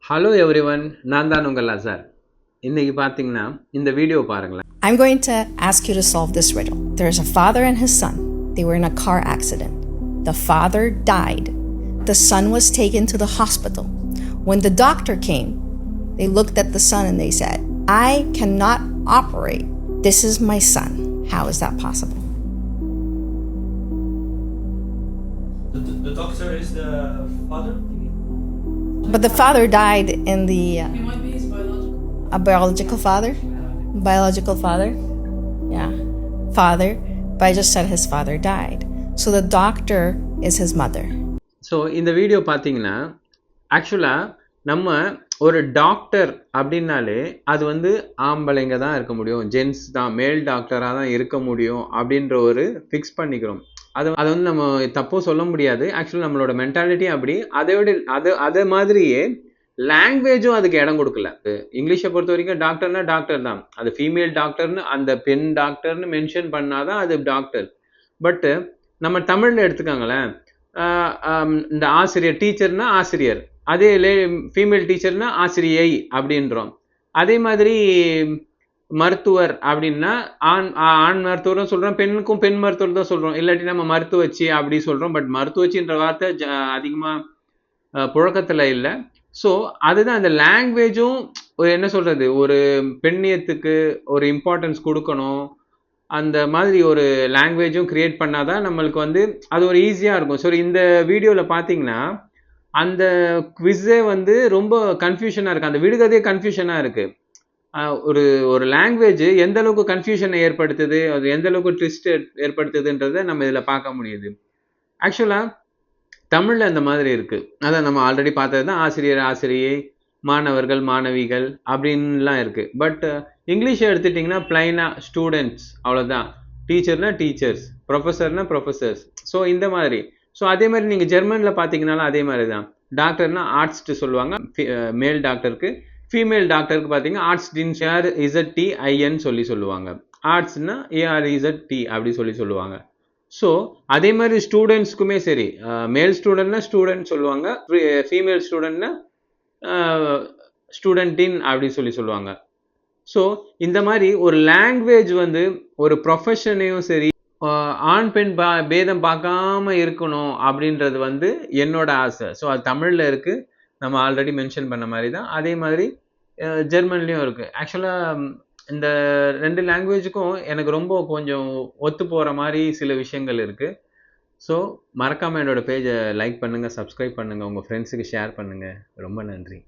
Hello everyone, நான் தான் உங்கள் அசார். இன்னைக்கு பார்த்தீங்கன்னா இந்த வீடியோ பாருங்களேன். I'm going to ask you to solve this riddle. There's a father and his son. They were in a car accident. The father died. The son was taken to the hospital. When the doctor came, they looked at the son and they said, I cannot operate. This is my son. How is that possible? The doctor is the father? But the father died in the... He might be his biological. A biological father? Biological father? Yeah. Father, but I just said his father died. So the doctor is his mother. So இந்த video பார்த்தீங்கன்னா ஆக்சுவலாக நம்ம ஒரு doctor அப்படின்னாலே அது வந்து ஆம்பளைங்க தான் இருக்க முடியும், ஜென்ஸ் தான், மேல் டாக்டராக தான் இருக்க முடியும் அப்படின்ற ஒரு ஃபிக்ஸ் பண்ணிக்கிறோம். அது வந்து நம்ம தப்போ சொல்ல முடியாது. ஆக்சுவலாக நம்மளோட மென்டாலிட்டி அப்படி. அதை மாதிரியே லாங்குவேஜும் அதுக்கு இடம் கொடுக்கல. இங்கிலீஷை பொறுத்த வரைக்கும் டாக்டர்னா டாக்டர் தான். அது ஃபீமேல் டாக்டர்னு அந்த பெண் டாக்டர்னு மென்ஷன் பண்ணாதான் அது டாக்டர். பட்டு நம்ம தமிழில் எடுத்துக்காங்களேன், இந்த ஆசிரியர், டீச்சர்னா ஆசிரியர், அதே ஃபீமேல் டீச்சர்னா ஆசிரியை அப்படின்றோம். அதே மாதிரி மருத்துவர் அப்படின்னா ஆண் மருத்துவரும் சொல்கிறோம், பெண்ணுக்கும் பெண் மருத்துவர் தான் சொல்கிறோம். இல்லாட்டி நம்ம மருத்துவச்சி அப்படி சொல்கிறோம். பட் மருத்துவச்சின்ற வார்த்தை அதிகமாக புழக்கத்தில் இல்லை. ஸோ அதுதான் அந்த லாங்குவேஜும் என்ன சொல்கிறது, ஒரு பெண்ணியத்துக்கு ஒரு இம்பார்ட்டன்ஸ் கொடுக்கணும். அந்த மாதிரி ஒரு லாங்குவேஜும் க்ரியேட் பண்ணாதான் நம்மளுக்கு வந்து அது ஒரு ஈஸியாக இருக்கும். ஸோ இந்த வீடியோவில் பார்த்தீங்கன்னா அந்த குவிஸே வந்து ரொம்ப கன்ஃபியூஷனாக இருக்குது. அந்த விடுகதையே கன்ஃபியூஷனாக இருக்குது. ஒரு லாங்குவேஜ் எந்த அளவுக்கு கன்ஃபியூஷனை ஏற்படுத்துது, அது எந்த அளவுக்கு ட்விஸ்ட் ஏற்படுத்துதுன்றதை நம்ம இதில் பார்க்க முடியுது. ஆக்சுவலாக தமிழில் அந்த மாதிரி இருக்குது. அதான் நம்ம ஆல்ரெடி பார்த்தது தான், ஆசிரியர், ஆசிரியை, மாணவர்கள், மாணவிகள் அப்படின்லாம் இருக்குது. பட் இங்கிலீஷை எடுத்துட்டிங்கன்னா பிளைனாக ஸ்டூடெண்ட்ஸ், அவ்வளோதான். டீச்சர்னா டீச்சர்ஸ், ப்ரொஃபஸர்னா ப்ரொஃபஸர்ஸ். ஸோ இந்த மாதிரி. ஸோ அதே மாதிரி நீங்கள் ஜெர்மனில் பார்த்தீங்கன்னாலும் அதே மாதிரி தான். டாக்டர்னா ஆர்ட்ஸ்ட்டு சொல்லுவாங்க மேல் டாக்டருக்கு. ஃபீமேல் டாக்டருக்கு பார்த்தீங்கன்னா ஆர்ட்ஸ் டின்ஷார் இசட்டிஐஎன் சொல்லுவாங்க. ஆர்ட்ஸ்னா ஏஆர்இசட்டி அப்படி சொல்லுவாங்க. ஸோ அதே மாதிரி ஸ்டூடெண்ட்ஸ்க்குமே சரி, மேல் ஸ்டூடெண்ட்னா ஸ்டூடெண்ட் சொல்லுவாங்க, ஃபீமேல் ஸ்டூடெண்ட்னா ஸ்டூடெண்டின் அப்படி சொல்லுவாங்க. ஸோ இந்த மாதிரி ஒரு லாங்குவேஜ் வந்து ஒரு ப்ரொஃபஷனையும் சரி ஆண் பெண் பேதம் பார்க்காம இருக்கணும் அப்படின்றது வந்து என்னோட ஆசை. ஸோ அது தமிழில் இருக்குது, நம்ம ஆல்ரெடி மென்ஷன் பண்ண மாதிரி தான். அதே மாதிரி ஜெர்மன்லேயும் இருக்குது. ஆக்சுவலாக இந்த ரெண்டு லாங்குவேஜுக்கும் எனக்கு ரொம்ப கொஞ்சம் ஒத்து போகிற மாதிரி சில விஷயங்கள் இருக்குது. ஸோ மறக்காமல் என்னோடய பேஜை லைக் பண்ணுங்கள், சப்ஸ்கிரைப் பண்ணுங்கள், உங்கள் ஃப்ரெண்ட்ஸுக்கு ஷேர் பண்ணுங்கள். ரொம்ப நன்றி.